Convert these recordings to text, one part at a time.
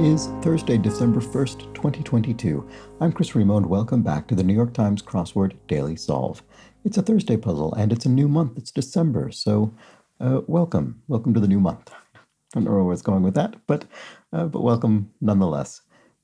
is Thursday, December 1st, 2022. I'm Chris Remo, and welcome back to the New York Times Crossword Daily Solve. It's a Thursday puzzle, and it's a new month. It's December, so welcome. Welcome to the new month. I don't know where it's going with that, but welcome nonetheless.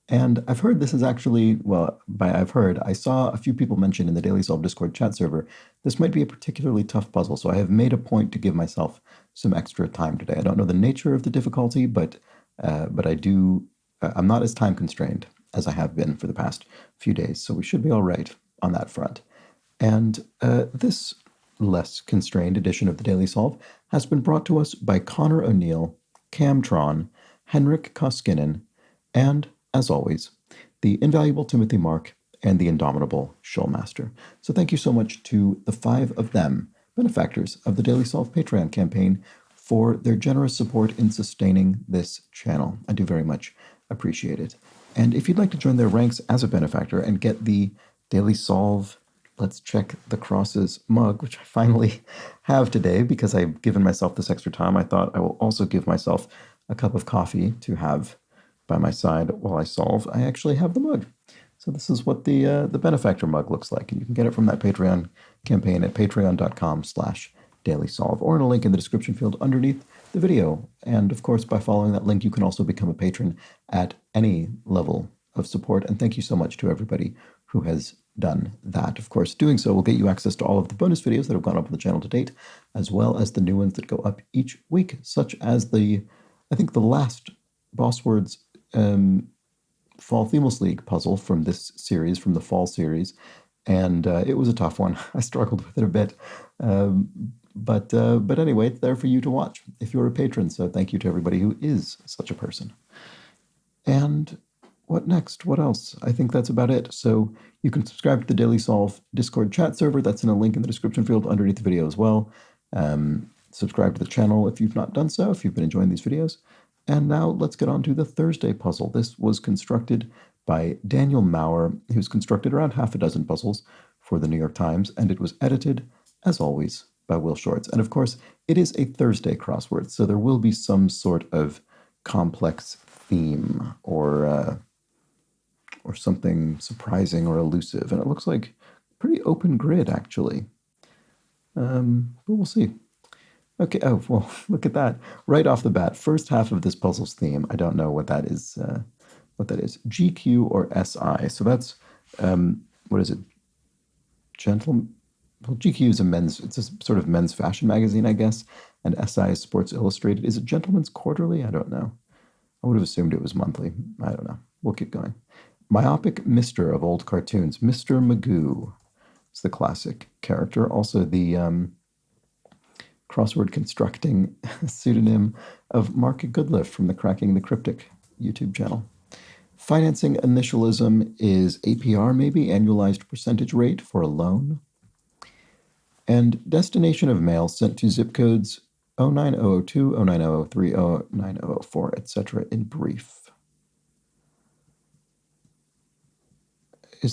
And I've heard this is actually, I saw a few people mention in the Daily Solve Discord chat server, this might be a particularly tough puzzle, so I have made a point to give myself some extra time today. I don't know the nature of the difficulty, but I'm not as time constrained as I have been for the past few days, so we should be all right on that front. And this less constrained edition of the Daily Solve has been brought to us by Connor O'Neill, Camtron, Henrik Koskinen, and, as always, the invaluable Timothy Mark and the indomitable Schulmaster. So thank you so much to the 5 of them, benefactors of the Daily Solve Patreon campaign, for their generous support in sustaining this channel. I do very much appreciate it. And if you'd like to join their ranks as a benefactor and get the Daily Solve Let's Check the Crosses mug, which I finally have today because I've given myself this extra time, I thought I will also give myself a cup of coffee to have by my side while I solve. I actually have the mug. So this is what the benefactor mug looks like. And you can get it from that Patreon campaign at patreon.com/dailysolve or in a link in the description field underneath the video. And of course, by following that link, you can also become a patron at any level of support. And thank you so much to everybody who has done that. Of course, doing so will get you access to all of the bonus videos that have gone up on the channel to date, as well as the new ones that go up each week, such as the last Boss Words Fall Themless League puzzle from this series, from the fall series. And it was a tough one. I struggled with it a bit. But anyway, it's there for you to watch if you're a patron. So thank you to everybody who is such a person. And what next? What else? I think that's about it. So you can subscribe to the Daily Solve Discord chat server. That's in a link in the description field underneath the video as well. Subscribe to the channel if you've not done so, if you've been enjoying these videos. And now let's get on to the Thursday puzzle. This was constructed by Daniel Maurer, who's constructed around half a dozen puzzles for the New York Times, and it was edited, as always, by Will Shorts. And of course, it is a Thursday crossword, so there will be some sort of complex theme or something surprising or elusive. And it looks like a pretty open grid, actually. But we'll see. Okay, oh, well, look at that. Right off the bat, first half of this puzzle's theme, I don't know what that is. GQ or SI. So that's, what is it? Well, GQ is it's a sort of men's fashion magazine, I guess. And SI is Sports Illustrated. Is it Gentleman's Quarterly? I don't know. I would have assumed it was monthly. I don't know. We'll keep going. Myopic Mister of old cartoons. Mr. Magoo is the classic character. Also the crossword constructing pseudonym of Mark Goodliff from the Cracking the Cryptic YouTube channel. Financing initialism is APR, maybe, annualized percentage rate for a loan. And destination of mail sent to zip codes 09002, 09003, 09004, etc. in brief.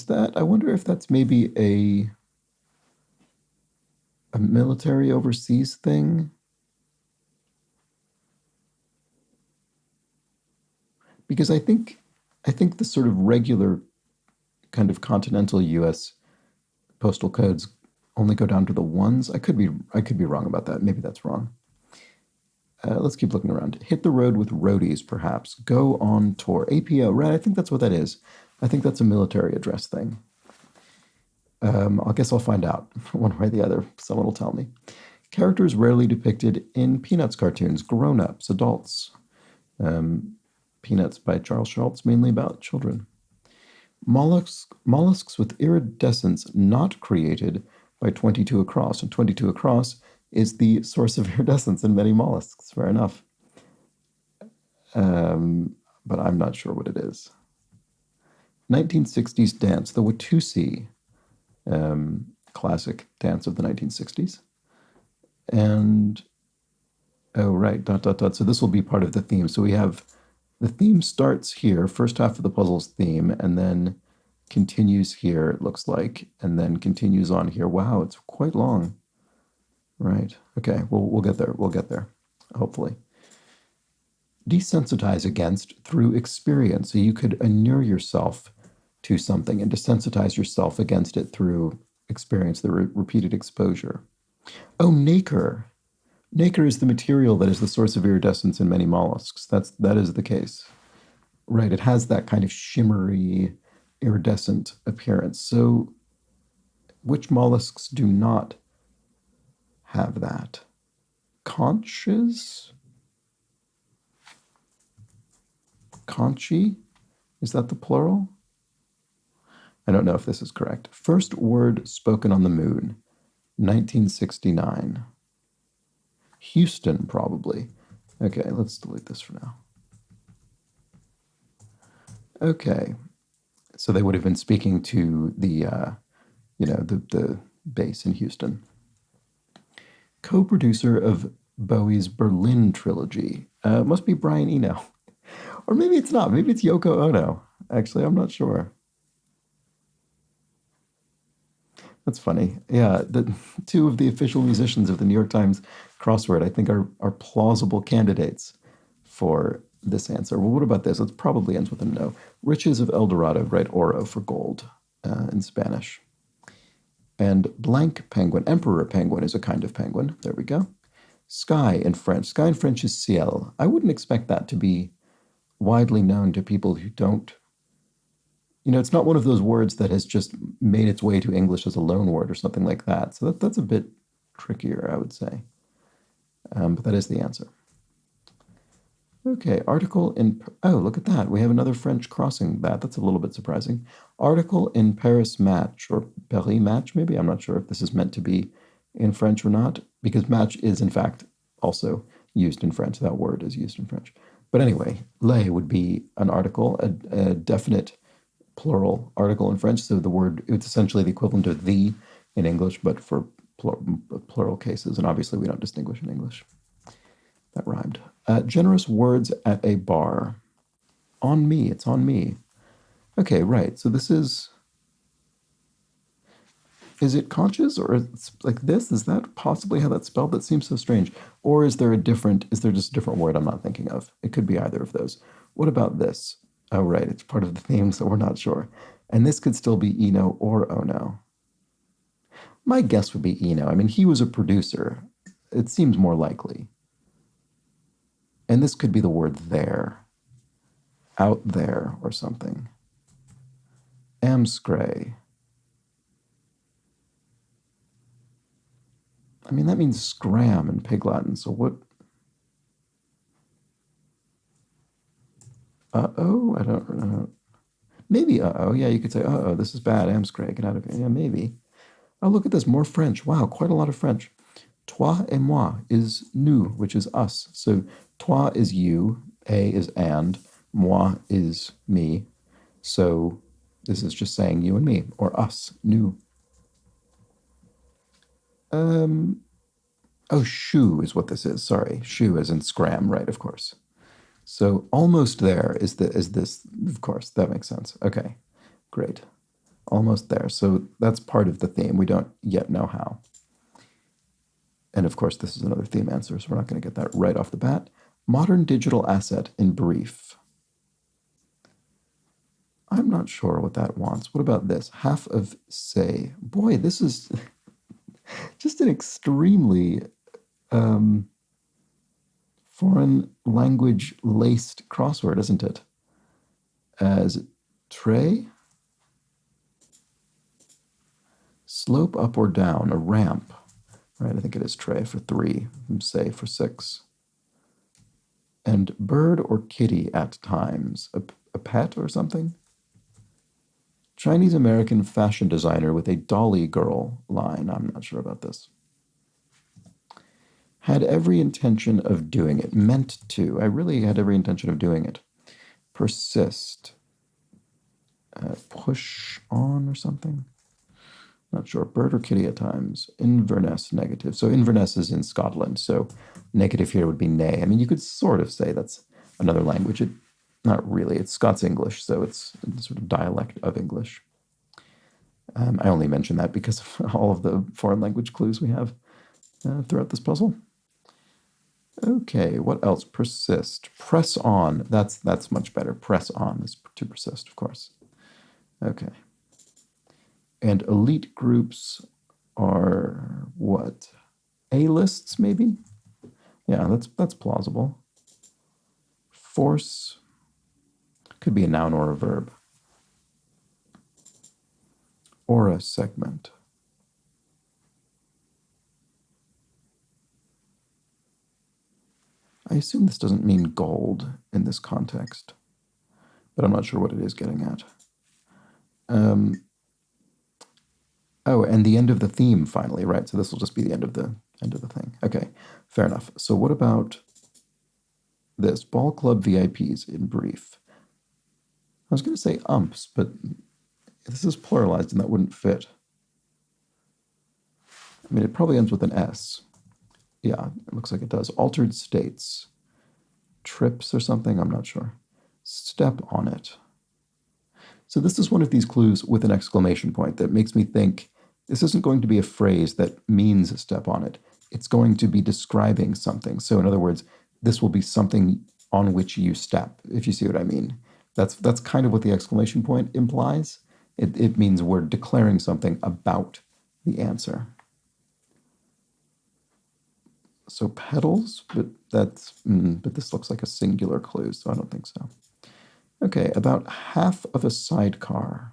I wonder if that's maybe a military overseas thing? Because I think the sort of regular kind of continental U.S. postal codes only go down to the ones. I could be wrong about that. Maybe that's wrong. Let's keep looking around. Hit the road with roadies, perhaps. Go on tour. APO, right? I think that's what that is. I think that's a military address thing. I guess I'll find out one way or the other. Someone will tell me. Characters rarely depicted in Peanuts cartoons. Grown-ups, adults. Peanuts by Charles Schultz, mainly about children. Mollusks with iridescence not created by 22 across. And 22 across is the source of iridescence in many mollusks. Fair enough. But I'm not sure what it is. 1960s dance, the Watusi. Classic dance of the 1960s. And, oh, right, ... So this will be part of the theme. So we have, the theme starts here, first half of the puzzle's theme, and then continues here, it looks like, and then continues on here. Wow, it's quite long. Right, okay, we'll get there, hopefully. Desensitize against through experience. So you could inure yourself to something and desensitize yourself against it through experience, the repeated exposure. Oh, nacre. Nacre is the material that is the source of iridescence in many mollusks. That is the case. Right, it has that kind of shimmery, iridescent appearance. So which mollusks do not have that? Conches? Conchi? Is that the plural? I don't know if this is correct. First word spoken on the moon, 1969. Houston, probably. Okay, let's delete this for now. Okay, so they would have been speaking to the, the base in Houston. Co-producer of Bowie's Berlin trilogy. Must be Brian Eno. Or maybe it's not. Maybe it's Yoko Ono. Actually, I'm not sure. That's funny. Yeah, the two of the official musicians of the New York Times crossword, I think, are plausible candidates for this answer. Well, what about this? It probably ends with a no. Riches of El Dorado, right? Oro for gold in Spanish. And blank penguin, emperor penguin is a kind of penguin. There we go. Sky in French. Sky in French is ciel. I wouldn't expect that to be widely known to people who don't. It's not one of those words that has just made its way to English as a loan word or something like that. So that's a bit trickier, I would say. But that is the answer. Okay, article in... Oh, look at that. We have another French crossing that. That's a little bit surprising. Article in Paris Match, or Paris Match, maybe? I'm not sure if this is meant to be in French or not, because match is, in fact, also used in French. That word is used in French. But anyway, les would be an article, a definite plural article in French. So the word, it's essentially the equivalent of the in English, but for plural cases. And obviously we don't distinguish in English. That rhymed. Generous words at a bar. On me, it's on me. Okay, right. So this is it conscious or it's like this? Is that possibly how that's spelled? That seems so strange. Or is there just a different word I'm not thinking of? It could be either of those. What about this? Oh, right. It's part of the theme, so we're not sure. And this could still be Eno or Ono. My guess would be Eno. I mean, he was a producer. It seems more likely. And this could be the word there. Out there or something. Amscray. I mean, that means scram in Pig Latin, so what? Uh-oh? I don't know. Maybe uh-oh. Yeah, you could say, uh-oh, this is bad. Amscray, get out of here. Yeah, maybe. Oh, look at this. More French. Wow, quite a lot of French. Toi et moi is nous, which is us. So toi is you, a is and, moi is me. So this is just saying you and me, or us, nous. Oh, shoe is what this is. Sorry, shoe as in scram, right? Of course. So almost there is this. Of course, that makes sense. Okay, great. Almost there. So that's part of the theme. We don't yet know how. And of course, this is another theme answer, so we're not going to get that right off the bat. Modern digital asset in brief. I'm not sure what that wants. What about this? Half of say. Boy, this is just an extremely foreign language laced crossword, isn't it? As tray, slope up or down, a ramp. Right, I think it is tray for 3, say for 6. And bird or kitty at times, a pet or something? Chinese-American fashion designer with a dolly girl line. I'm not sure about this. Had every intention of doing it. Meant to. I really had every intention of doing it. Persist. Push on or something? Not sure. Bird or kitty at times. Inverness, negative. So Inverness is in Scotland. So negative here would be nay. I mean, you could sort of say that's another language. Not really. It's Scots English, so it's a sort of dialect of English. I only mention that because of all of the foreign language clues we have throughout this puzzle. Okay, what else? Persist. Press on. That's much better. Press on is to persist, of course. Okay. And elite groups are what? A-lists, maybe? Yeah, that's plausible. Force could be a noun or a verb. Aura segment. I assume this doesn't mean gold in this context, but I'm not sure what it is getting at. Oh, and the end of the theme finally, right? So this will just be the end of the thing. Okay, fair enough. So what about this? Ball club VIPs in brief. I was going to say umps, but this is pluralized and that wouldn't fit. I mean, it probably ends with an S. Yeah, it looks like it does. Altered states. Trips or something, I'm not sure. Step on it. So this is one of these clues with an exclamation point that makes me think this isn't going to be a phrase that means step on it. It's going to be describing something. So in other words, this will be something on which you step, if you see what I mean. That's kind of what the exclamation point implies. It means we're declaring something about the answer. So pedals, but this looks like a singular clue, so I don't think so. Okay, about half of a sidecar.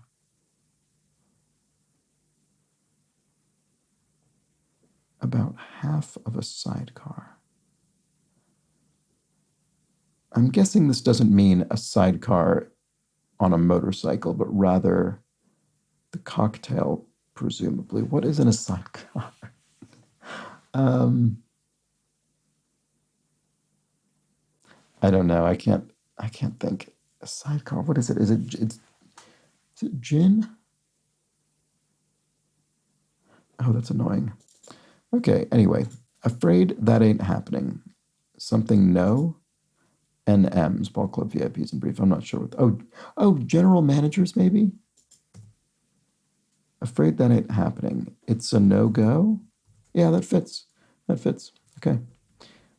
About half of a sidecar. I'm guessing this doesn't mean a sidecar on a motorcycle, but rather the cocktail, presumably. What is in a sidecar? I don't know. I can't think. A sidecar. What is it? Is it gin? Oh, that's annoying. Okay, anyway. Afraid that ain't happening. Something no. NMs, ball club VIPs in brief. I'm not sure what. Oh, general managers maybe. Afraid that ain't happening. It's a no-go. Yeah, that fits. That fits. Okay.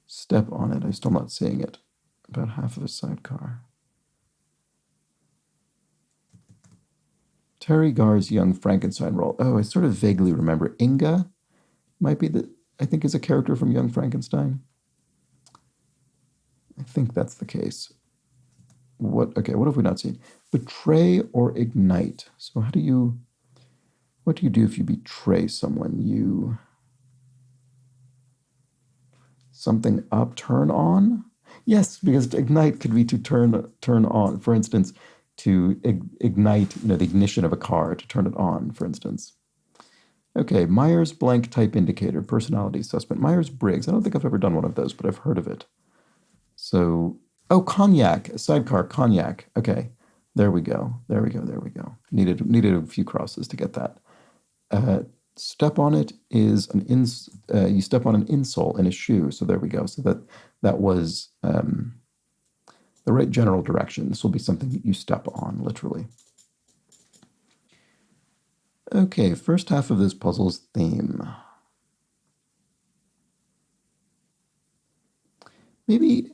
Step on it. I'm still not seeing it. About half of a sidecar. Terry Garr's Young Frankenstein role. Oh, I sort of vaguely remember. Inga might be I think is a character from Young Frankenstein. I think that's the case. What have we not seen? Betray or ignite. So what do you do if you betray someone? Something up, turn on? Yes, because to ignite could be to turn on. For instance, to ignite, the ignition of a car, to turn it on, for instance. Okay, Myers blank type indicator, personality suspect. Myers-Briggs. I don't think I've ever done one of those, but I've heard of it. So, cognac, sidecar, cognac. Okay, there we go. Needed a few crosses to get that. Step on it is you step on an insole in a shoe. So there we go. So that was the right general direction. This will be something that you step on, literally. Okay, first half of this puzzle's theme. Maybe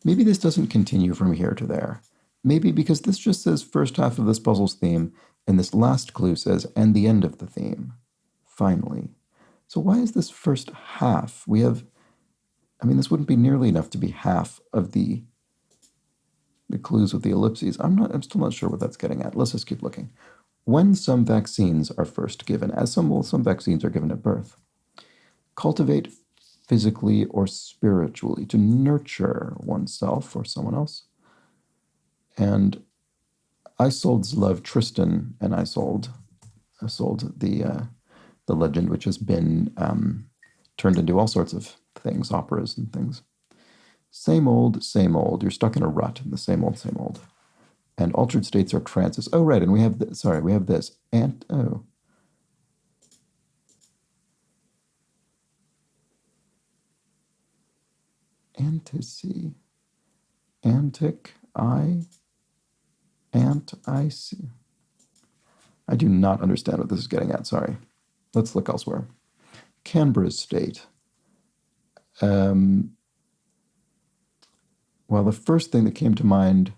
this doesn't continue from here to there. Maybe because this just says first half of this puzzle's theme, and this last clue says, and the end of the theme. Finally. So why is this first half? This wouldn't be nearly enough to be half of the clues with the ellipses. I'm still not sure what that's getting at. Let's just keep looking. When some vaccines are first given, as some vaccines are given at birth. Cultivate physically or spiritually, to nurture oneself or someone else. And Isolde's love Tristan and Isolde the legend, which has been turned into all sorts of things, operas and things. Same old, same old. You're stuck in a rut in the same old, same old. And altered states are trances. Oh, right, and we have this. Antici. Antic, I see. I do not understand what this is getting at, sorry. Let's look elsewhere. Canberra's state. Well, the first thing that came to mind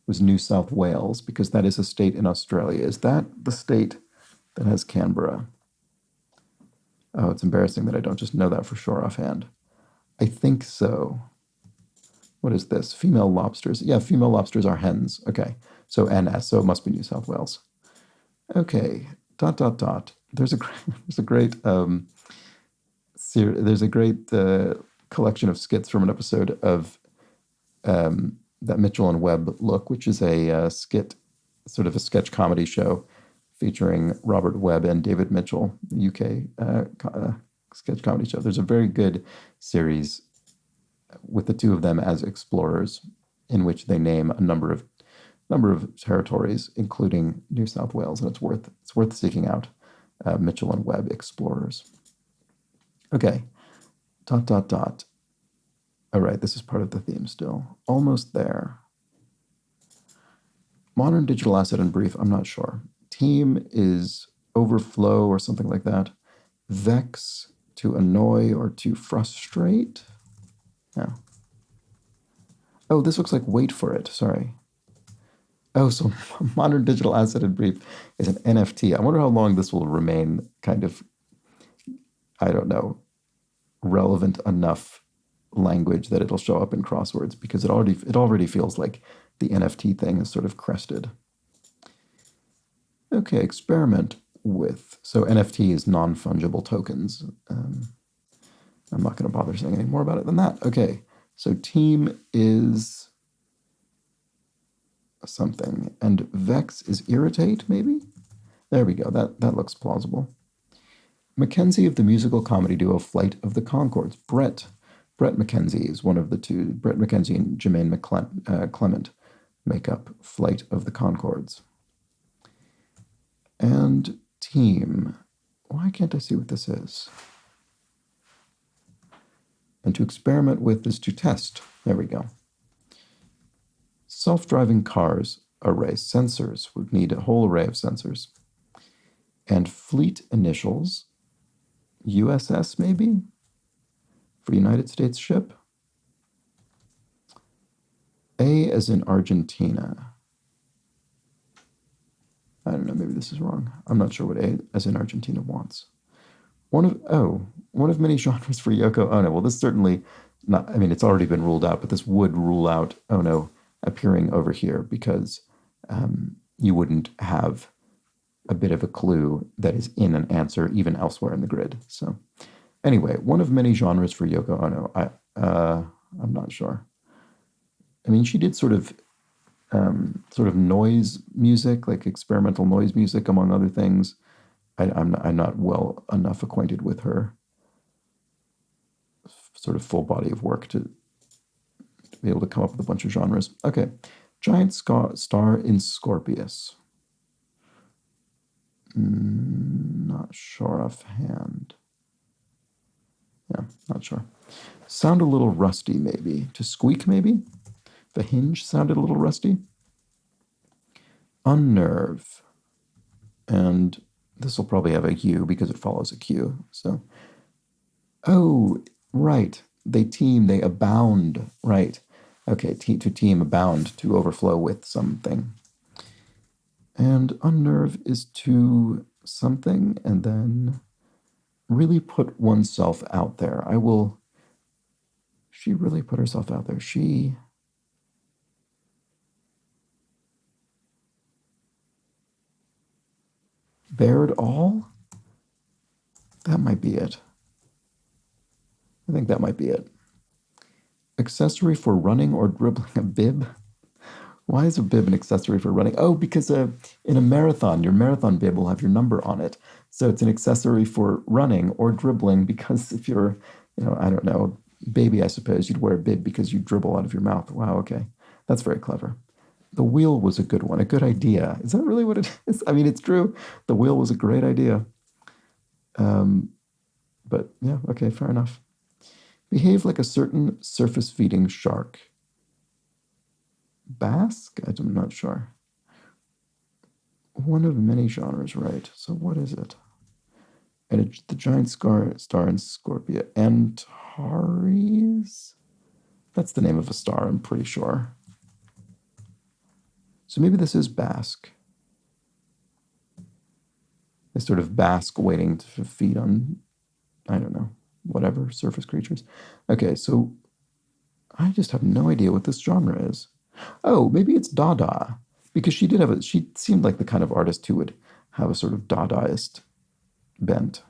was New South Wales, because that is a state in Australia. Is that the state that has Canberra? Oh, it's embarrassing that I don't just know that for sure offhand. I think so. What is this? Female lobsters. Yeah, female lobsters are hens. Okay, so NS, so it must be New South Wales. Okay, ... There's a there's a great there's a great collection of skits from an episode of that Mitchell and Webb Look, which is a skit, sort of a sketch comedy show featuring Robert Webb and David Mitchell, UK sketch comedy show. There's a very good series with the two of them as explorers, in which they name a number of territories, including New South Wales, and it's worth seeking out. Mitchell and Webb Explorers. Okay. ... All right, this is part of the theme still. Almost there. Modern digital asset in brief, I'm not sure. Team is overflow or something like that. Vex, to annoy or to frustrate. Yeah. Oh, this looks like wait for it. Sorry. Oh, so modern digital asset in brief is an NFT. I wonder how long this will remain kind of, I don't know, relevant enough language that it'll show up in crosswords, because it already feels like the NFT thing is sort of crested. Okay, experiment with. So NFT is non-fungible tokens. I'm not going to bother saying any more about it than that. Okay, so team is something, and vex is irritate, maybe? There we go. That looks plausible. Mackenzie of the musical comedy duo Flight of the Conchords. Brett Mackenzie is one of the two. Brett Mackenzie and Jermaine Clement make up Flight of the Conchords. And team. Why can't I see what this is? And to experiment with is to test. There we go. Self-driving cars array. Sensors would need a whole array of sensors. And fleet initials. USS, maybe? For United States ship. A as in Argentina. I don't know, maybe this is wrong. I'm not sure what A as in Argentina wants. One of many genres for Yoko Ono. Well, this certainly not, I mean, it's already been ruled out, but this would rule out Ono appearing over here, because you wouldn't have a bit of a clue that is in an answer even elsewhere in the grid. So anyway, one of many genres for Yoko Ono. I'm not sure. I mean, she did sort of noise music, like experimental noise music, among other things. I'm not well enough acquainted with her sort of full body of work to be able to come up with a bunch of genres. Okay, giant star in Scorpius. Not sure offhand. Yeah, not sure. Sound a little rusty, maybe. To squeak, maybe? The hinge sounded a little rusty. Unnerve. And this will probably have a U because it follows a Q. So, oh, right. They team, they abound. Right. Okay, to team, abound, to overflow with something. And unnerve is to something, and then really put oneself out there. She really put herself out there. She bared all? That might be it. I think that might be it. Accessory for running or dribbling, a bib? Why is a bib an accessory for running? Oh, because in a marathon, your marathon bib will have your number on it. So it's an accessory for running or dribbling, because if you're, I don't know, baby, I suppose, you'd wear a bib because you dribble out of your mouth. Wow, okay. That's very clever. The wheel was a good one, a good idea. Is that really what it is? I mean, it's true. The wheel was a great idea. But yeah, okay, fair enough. Behave like a certain surface-feeding shark. Basque? I'm not sure. One of many genres, right? So what is it? And the giant star in Scorpio. Antares? That's the name of a star, I'm pretty sure. So maybe this is Basque. They sort of bask waiting to feed on, I don't know, whatever, surface creatures. Okay, so I just have no idea what this genre is. Oh, maybe it's Dada, because she seemed like the kind of artist who would have a sort of Dadaist bent.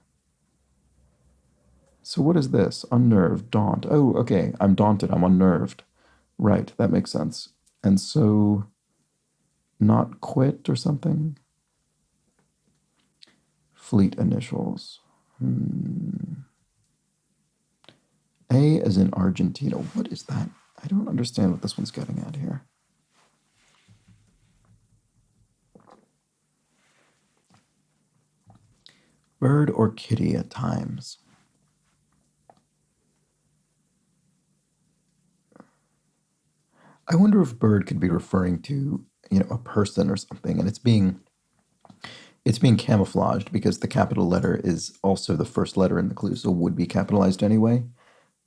So what is this? Unnerved, daunt. Oh, okay, I'm daunted, I'm unnerved. Right, that makes sense. And so, not quit or something? Fleet initials. A as in Argentina. What is that? I don't understand what this one's getting at here. Bird or kitty at times. I wonder if bird could be referring to, a person or something, and it's being camouflaged because the capital letter is also the first letter in the clue, so would be capitalized anyway.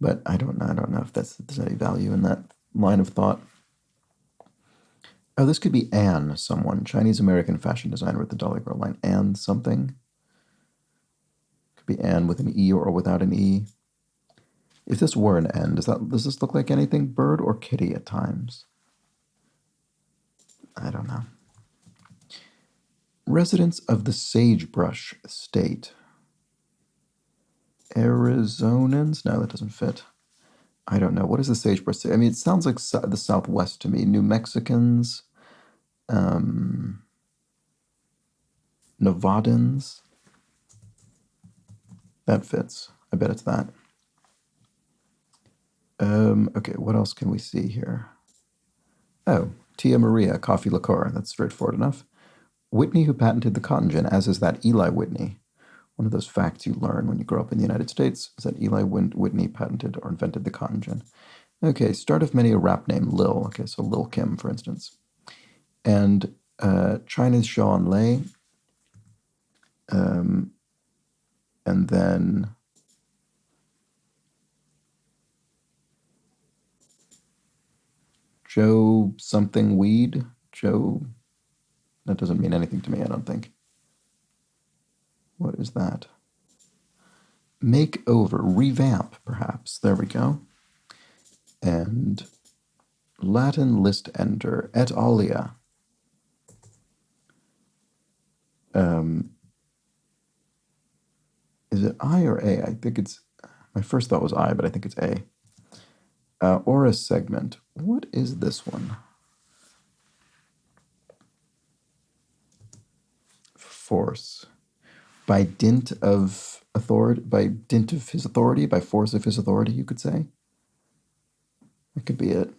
But I don't know if there's any value in that line of thought. Oh, this could be Anne someone. Chinese American fashion designer with the Dolly Girl line. Anne something. Could be Anne with an E or without an E. If this were an N, does this look like anything? Bird or kitty at times? I don't know. Residents of the Sagebrush State. Arizonans? No, that doesn't fit. I don't know. What is the Sagebrush State? I mean, it sounds like the Southwest to me. New Mexicans. Nevadans. That fits. I bet it's that. Okay, what else can we see here? Oh, Tia Maria, coffee liqueur. That's straightforward enough. Whitney, who patented the cotton gin, as is that Eli Whitney. One of those facts you learn when you grow up in the United States is that Eli Whitney patented or invented the cotton gin. Okay, start of many a rap name, Lil. Okay, so Lil Kim, for instance. And China's Sean Lei. And then Joe something weed. Joe, that doesn't mean anything to me, I don't think. What is that? Makeover, revamp, perhaps. There we go. And Latin list enter, et alia. Is it I or A? I think it's, my first thought was I, but I think it's A. Aura segment. What is this one? Force. By dint of authority, by dint of his authority, by force of his authority, you could say. That could be it.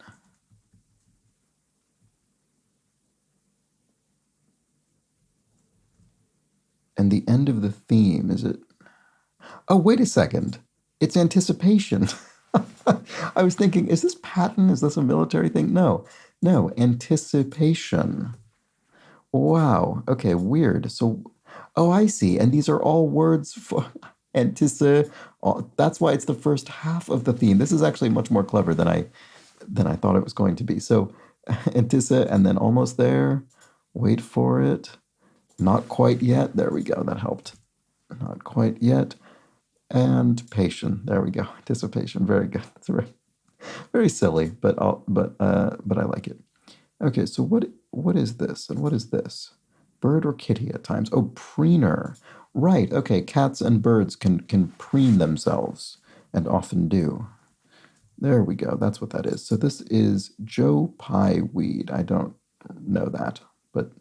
And the end of the theme, is it? Oh, wait a second. It's anticipation. I was thinking, is this patent? Is this a military thing? No, anticipation. Wow. Okay, weird. So, oh, I see. And these are all words for That's why it's the first half of the theme. This is actually much more clever than I thought it was going to be. So, antissa, and then almost there. Wait for it. Not quite yet. There we go. That helped. Not quite yet. And patient. There we go. Anticipation. Very good. That's very, very silly, but I like it. Okay, so what is this and what is this? Bird or kitty at times? Oh, preener. Right. Okay, cats and birds can preen themselves and often do. There we go. That's what that is. So this is Joe Pye weed. I don't know that, but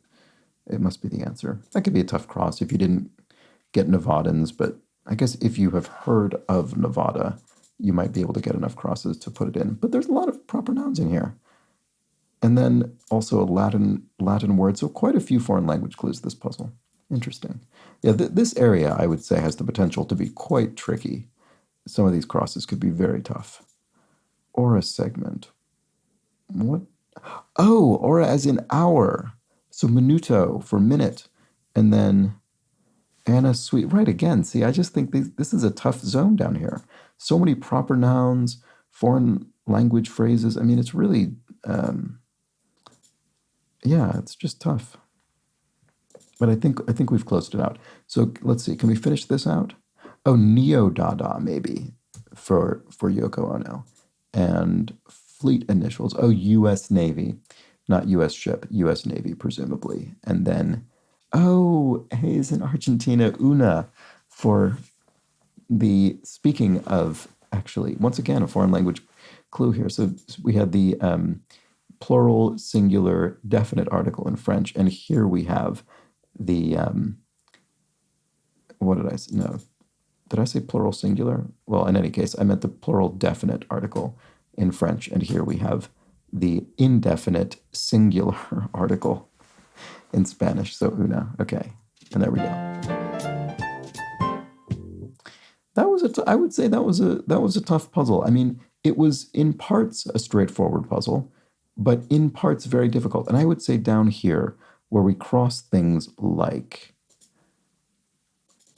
it must be the answer. That could be a tough cross if you didn't get Nevadans, but I guess if you have heard of Nevada, you might be able to get enough crosses to put it in. But there's a lot of proper nouns in here. And then also a Latin word. So quite a few foreign language clues to this puzzle. Interesting. Yeah, this area, I would say, has the potential to be quite tricky. Some of these crosses could be very tough. Aura segment. What? Oh, aura as in hour. So minuto for minute. And then Anna Sweet. Right again. See, I just think this is a tough zone down here. So many proper nouns, foreign language phrases. I mean, it's really, yeah, it's just tough. But I think we've closed it out. So let's see. Can we finish this out? Oh, Neo Dada maybe for Yoko Ono, and fleet initials. Oh, U.S. Navy, not U.S. ship, U.S. Navy presumably, and then oh, Hayes in Argentina, Una for the speaking of actually once again a foreign language clue here. So we had the plural singular definite article in French, and here we have the what did I say? No, did I say plural singular? Well, in any case, I meant the plural definite article in French, and here we have the indefinite singular article in Spanish. So una, okay, and there we go. That was I would say that was a tough puzzle. I mean, it was in parts a straightforward puzzle, but in parts very difficult. And I would say down here where we cross things like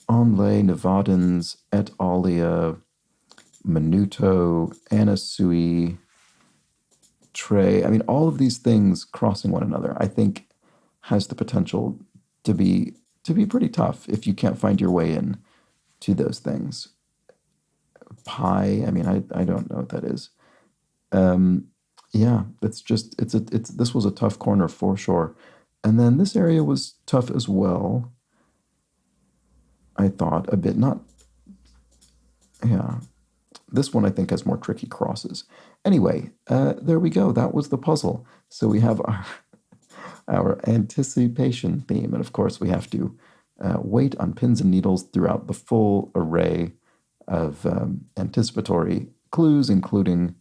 Onlay, Nevadans, et alia, Minuto, Anasui, Trey. I mean, all of these things crossing one another, I think, has the potential to be pretty tough if you can't find your way in to those things. Pi. I mean, I don't know what that is. Yeah, this was a tough corner for sure. And then this area was tough as well. I thought a bit, not, yeah. This one I think has more tricky crosses. Anyway, there we go. That was the puzzle. So we have our anticipation theme, and of course we have to wait on pins and needles throughout the full array of anticipatory clues, including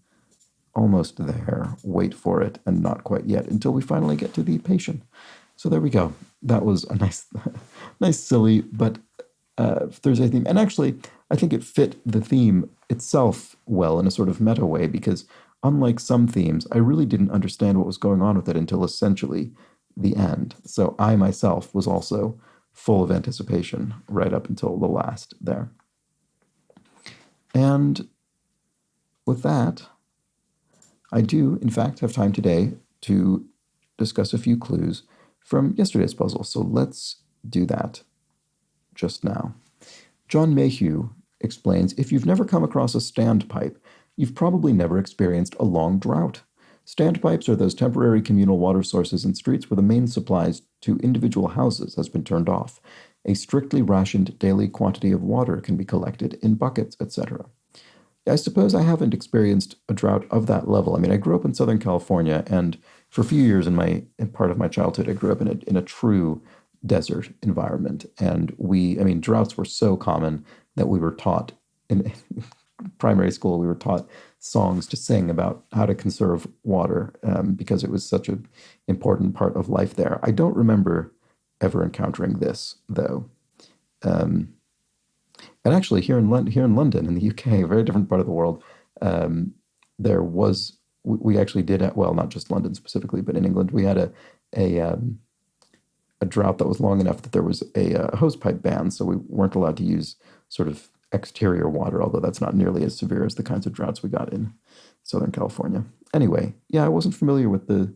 almost there, wait for it, and not quite yet, until we finally get to the patient. So there we go. That was a nice, nice, silly, but Thursday theme. And actually, I think it fit the theme itself well in a sort of meta way, because unlike some themes, I really didn't understand what was going on with it until essentially the end. So I myself was also full of anticipation right up until the last there. And with that, I do, in fact, have time today to discuss a few clues from yesterday's puzzle. So let's do that just now. John Mayhew explains, if you've never come across a standpipe, you've probably never experienced a long drought. Standpipes are those temporary communal water sources in streets where the main supplies to individual houses has been turned off. A strictly rationed daily quantity of water can be collected in buckets, etc. I suppose I haven't experienced a drought of that level. I mean, I grew up in Southern California, and for a few years in part of my childhood, I grew up in a true desert environment. And droughts were so common that we were taught in primary school, we were taught songs to sing about how to conserve water because it was such an important part of life there. I don't remember ever encountering this, though. And actually, here in London, in the UK, a very different part of the world, there was we actually did well, not just London specifically, but in England, we had a drought that was long enough that there was a hosepipe ban, so we weren't allowed to use sort of exterior water, although that's not nearly as severe as the kinds of droughts we got in Southern California. Anyway, yeah, I wasn't familiar with the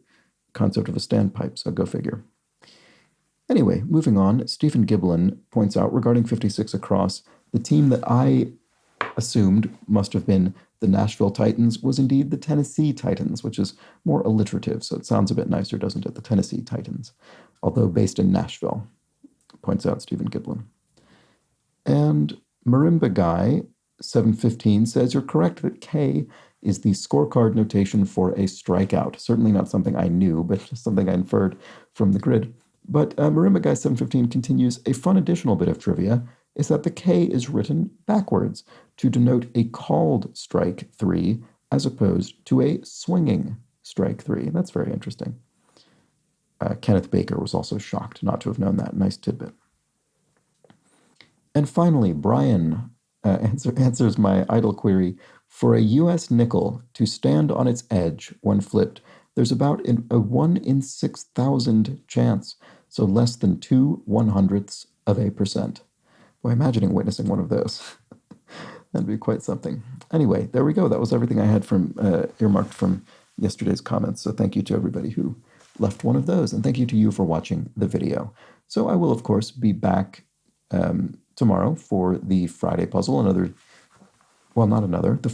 concept of a standpipe, so go figure. Anyway, moving on, Stephen Giblin points out regarding 56 Across, the team that I assumed must have been the Nashville Titans was indeed the Tennessee Titans, which is more alliterative, so it sounds a bit nicer, doesn't it? The Tennessee Titans, although based in Nashville, points out Stephen Giblin. And Marimba Guy 715 says, you're correct that K is the scorecard notation for a strikeout. Certainly not something I knew, but just something I inferred from the grid. But Marimba Guy 715 continues, a fun additional bit of trivia is that the K is written backwards to denote a called strike three as opposed to a swinging strike three. That's very interesting. Kenneth Baker was also shocked not to have known that. Nice tidbit. And finally, Brian answers my idle query. For a U.S. nickel to stand on its edge when flipped, there's about a 1 in 6,000 chance, so less than 2/100ths of a percent. Boy, imagining witnessing one of those. That'd be quite something. Anyway, there we go. That was everything I had from earmarked from yesterday's comments. So thank you to everybody who left one of those, and thank you to you for watching the video. So I will, of course, be back tomorrow for the Friday puzzle, the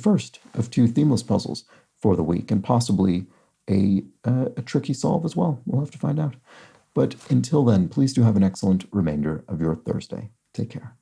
first of 2 themeless puzzles for the week, and possibly a tricky solve as well. We'll have to find out. But until then, please do have an excellent remainder of your Thursday. Take care.